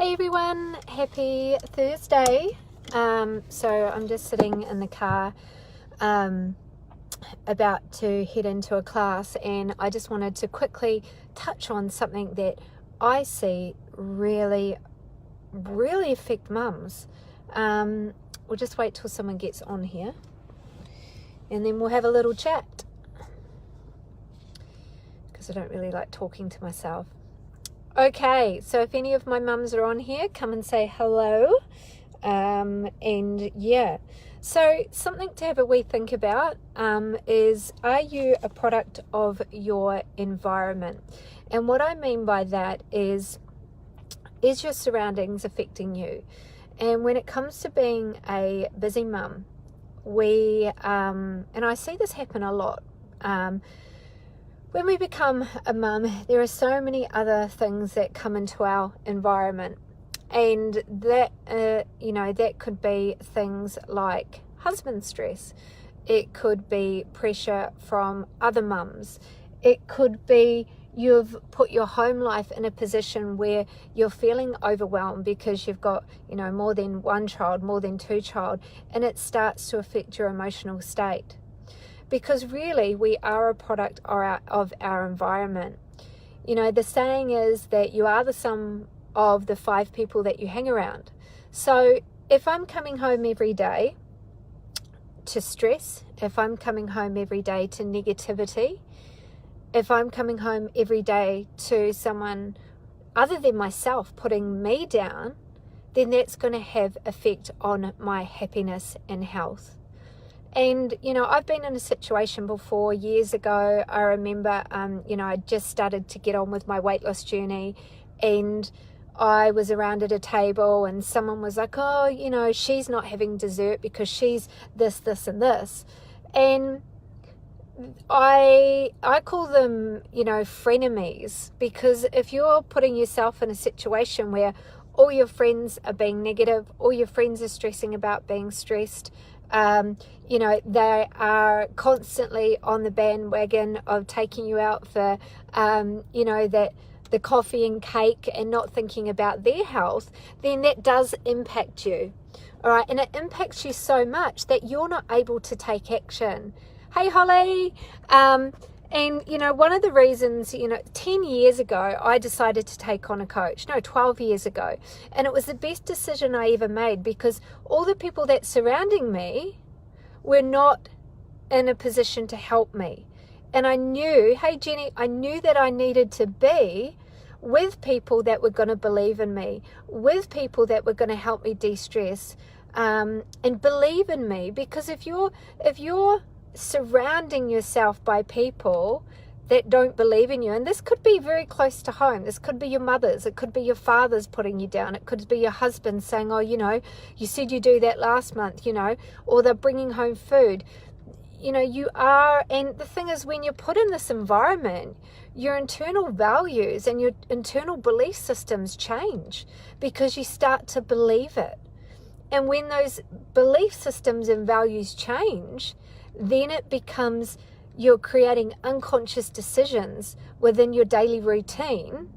Hey everyone, happy Thursday. So I'm just sitting in the car about to head into a class, and I just wanted to quickly touch on something that I see really affect mums. We'll just wait till someone gets on here and then we'll have a little chat, because I don't really like talking to myself. Okay, so if any of my mums are on here, come and say hello. And yeah, so something to have a wee think about is, are you a product of your environment? And what I mean by that is your surroundings affecting you? And when it comes to being a busy mum, and I see this happen a lot, when we become a mum, there are so many other things that come into our environment, and that that could be things like husband stress. It could be pressure from other mums. It could be you've put your home life in a position where you're feeling overwhelmed because you've got more than one child, more than two child, and it starts to affect your emotional state. Because really, we are a product of our environment. The saying is that you are the sum of the 5 people that you hang around. So if I'm coming home every day to stress, if I'm coming home every day to negativity, if I'm coming home every day to someone other than myself putting me down, then that's going to have effect on my happiness and health. And, I've been in a situation before years ago. I remember, I just started to get on with my weight loss journey, and I was around at a table and someone was like, oh, she's not having dessert because she's this, and this. And I call them, frenemies, because if you're putting yourself in a situation where all your friends are being negative, all your friends are stressing about being stressed, they are constantly on the bandwagon of taking you out for, the coffee and cake, and not thinking about their health, then that does impact you. All right. And it impacts you so much that you're not able to take action. Hey, Holly. And, one of the reasons, 10 years ago, I decided to take on a coach. No, 12 years ago. And it was the best decision I ever made, because all the people that surrounding me were not in a position to help me. And I knew, hey, Jenny, I knew that I needed to be with people that were going to believe in me, with people that were going to help me de-stress, and believe in me. Because if you're surrounding yourself by people that don't believe in you, and this could be very close to home, this could be your mother's, it could be your father's putting you down, it could be your husband saying, oh, you said you do that last month, or they're bringing home food, you are. And the thing is, when you're put in this environment, your internal values and your internal belief systems change, because you start to believe it. And when those belief systems and values change, then it becomes you're creating unconscious decisions within your daily routine,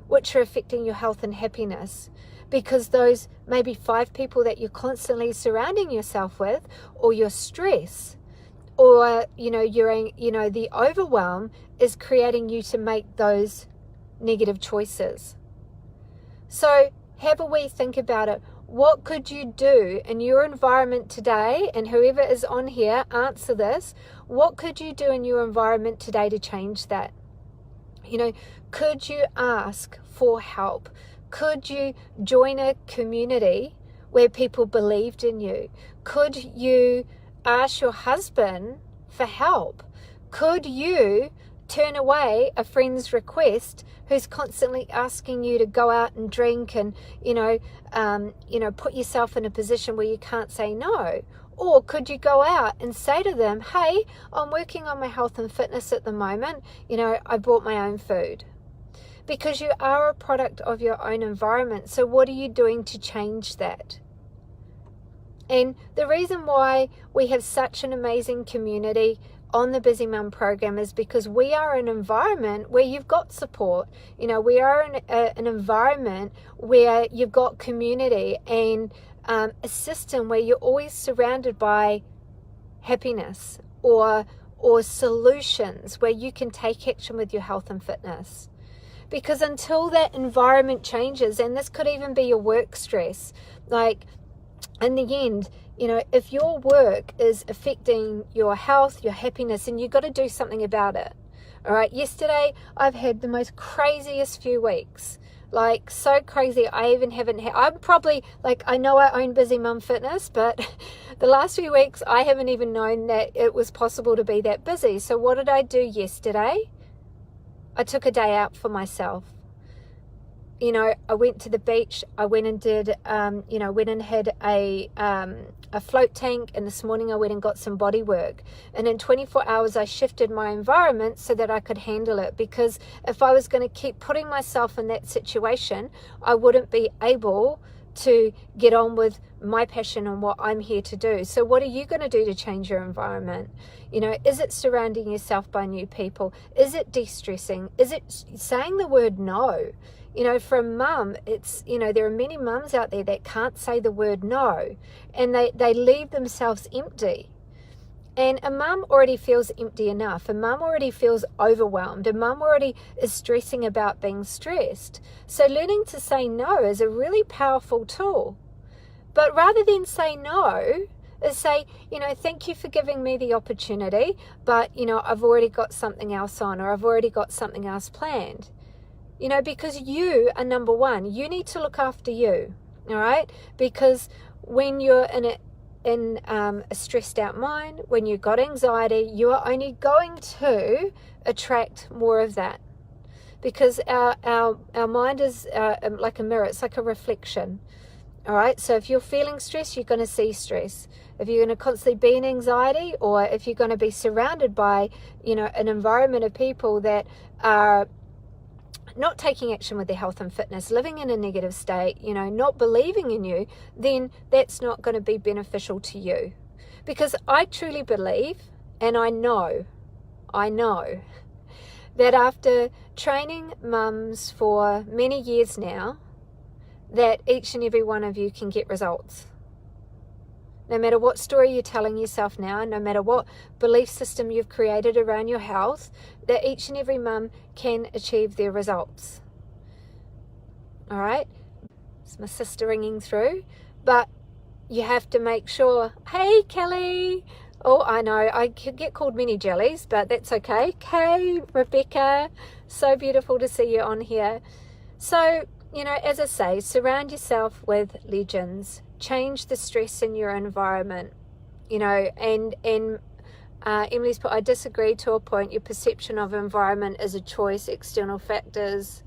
which are affecting your health and happiness. Because those maybe 5 people that you're constantly surrounding yourself with, or your stress, or the overwhelm, is creating you to make those negative choices. So have a wee think about it. What could you do in your environment today? And whoever is on here, answer this. What could you do in your environment today to change that? Could you ask for help? Could you join a community where people believed in you? Could you ask your husband for help? Could you turn away a friend's request who's constantly asking you to go out and drink and, put yourself in a position where you can't say no? Or could you go out and say to them, hey, I'm working on my health and fitness at the moment. I brought my own food. Because you are a product of your own environment. So what are you doing to change that? And the reason why we have such an amazing community on the Busy Mum program is because we are an environment where you've got support. You know, we are an environment where you've got community and a system where you're always surrounded by happiness or solutions where you can take action with your health and fitness. Because until that environment changes, and this could even be your work stress, like in the end, you know, if your work is affecting your health, your happiness, and you've got to do something about it. All right. Yesterday, I've had the most craziest few weeks. Like, so crazy. I even haven't had, I'm probably, like, I know I own Busy Mum Fitness, but the last few weeks, I haven't even known that it was possible to be that busy. So what did I do yesterday? I took a day out for myself. You know, I went to the beach. I went and did, you know, went and had a float tank. And this morning I went and got some body work. And in 24 hours, I shifted my environment so that I could handle it. Because if I was going to keep putting myself in that situation, I wouldn't be able to get on with my passion and what I'm here to do. So what are you going to do to change your environment? You know, is it surrounding yourself by new people? Is it de-stressing? Is it saying the word no? You know, for a mum, it's, you know, there are many mums out there that can't say the word no, and they leave themselves empty. And a mum already feels empty enough. A mum already feels overwhelmed. A mum already is stressing about being stressed. So learning to say no is a really powerful tool. But rather than say no, is say, you know, thank you for giving me the opportunity, but, you know, I've already got something else on, or I've already got something else planned. You know, because you are number one. You need to look after you, all right? Because when you're in a stressed out mind, when you've got anxiety, you are only going to attract more of that. Because our mind is like a mirror. It's like a reflection. All right. So if you're feeling stress, you're going to see stress. If you're going to constantly be in anxiety, or if you're going to be surrounded by, you know, an environment of people that are not taking action with their health and fitness, living in a negative state, you know, not believing in you, then that's not going to be beneficial to you. Because I truly believe, and I know that after training mums for many years now, that each and every one of you can get results. No matter what story you're telling yourself now, no matter what belief system you've created around your health, that each and every mum can achieve their results. All right? It's my sister ringing through. But you have to make sure, hey, Kelly. Oh, I know, I could get called mini jellies, but that's okay. Kay, Rebecca, so beautiful to see you on here. So, you know, as I say, surround yourself with legends. Change the stress in your environment, you know, and Emily's put, I disagree to a point. Your perception of environment is a choice, external factors.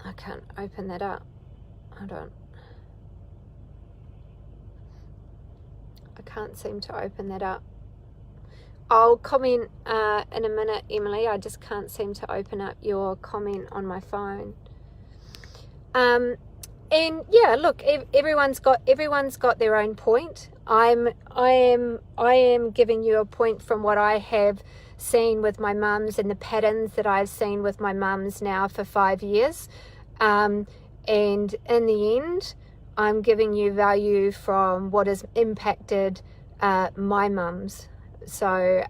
I can't open that up. Hold on. I can't seem to open that up. I'll comment in a minute, Emily. I just can't seem to open up your comment on my phone. And yeah, look, everyone's got their own point. I am giving you a point from what I have seen with my mums and the patterns that I've seen with my mums now for 5 years. And in the end, I'm giving you value from what has impacted my mums. So,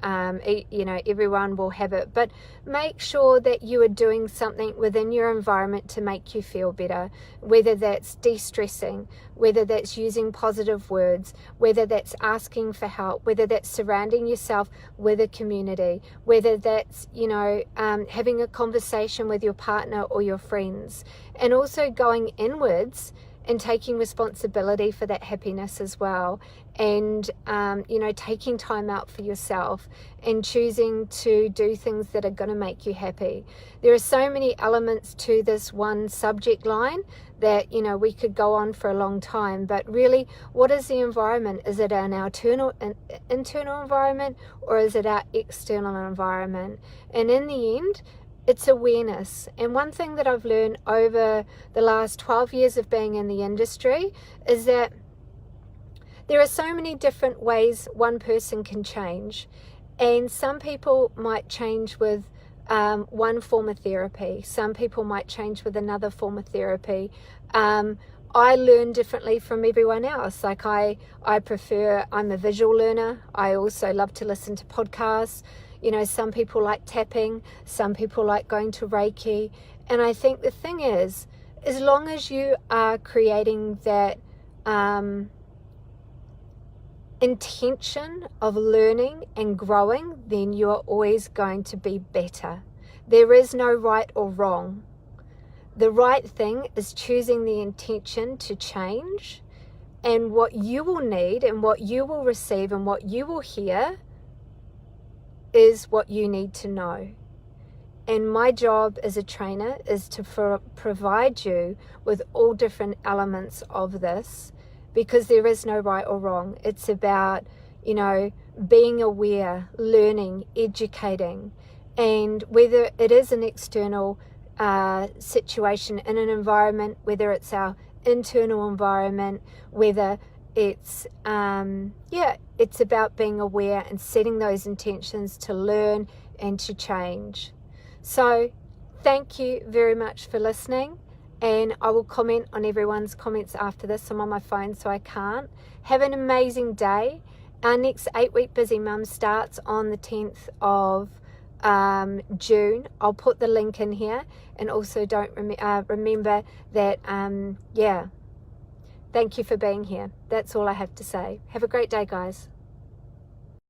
you know, everyone will have it, but make sure that you are doing something within your environment to make you feel better, whether that's de-stressing, whether that's using positive words, whether that's asking for help, whether that's surrounding yourself with a community, whether that's, you know, having a conversation with your partner or your friends, and also going inwards and taking responsibility for that happiness as well. And, you know, taking time out for yourself and choosing to do things that are going to make you happy. There are so many elements to this one subject line that, you know, we could go on for a long time. But really, what is the environment? Is it an internal environment, or is it our external environment? And in the end, it's awareness. And one thing that I've learned over the last 12 years of being in the industry is that there are so many different ways one person can change. And some people might change with one form of therapy. Some people might change with another form of therapy. I learn differently from everyone else. Like I'm a visual learner. I also love to listen to podcasts. You know, some people like tapping, some people like going to Reiki. And I think the thing is, as long as you are creating that intention of learning and growing, then you are always going to be better. There is no right or wrong. The right thing is choosing the intention to change, and what you will need and what you will receive and what you will hear is what you need to know. And my job as a trainer is to provide you with all different elements of this, because there is no right or wrong. It's about, you know, being aware, learning, educating, and whether it is an external situation in an environment, whether it's our internal environment, whether it's it's about being aware and setting those intentions to learn and to change. So thank you very much for listening, and I will comment on everyone's comments after this. I'm on my phone, so I can't. Have an amazing day. Our next 8-week Busy Mum starts on the 10th of June. I'll put the link in here, and also don't remember that thank you for being here. That's all I have to say. Have a great day, guys.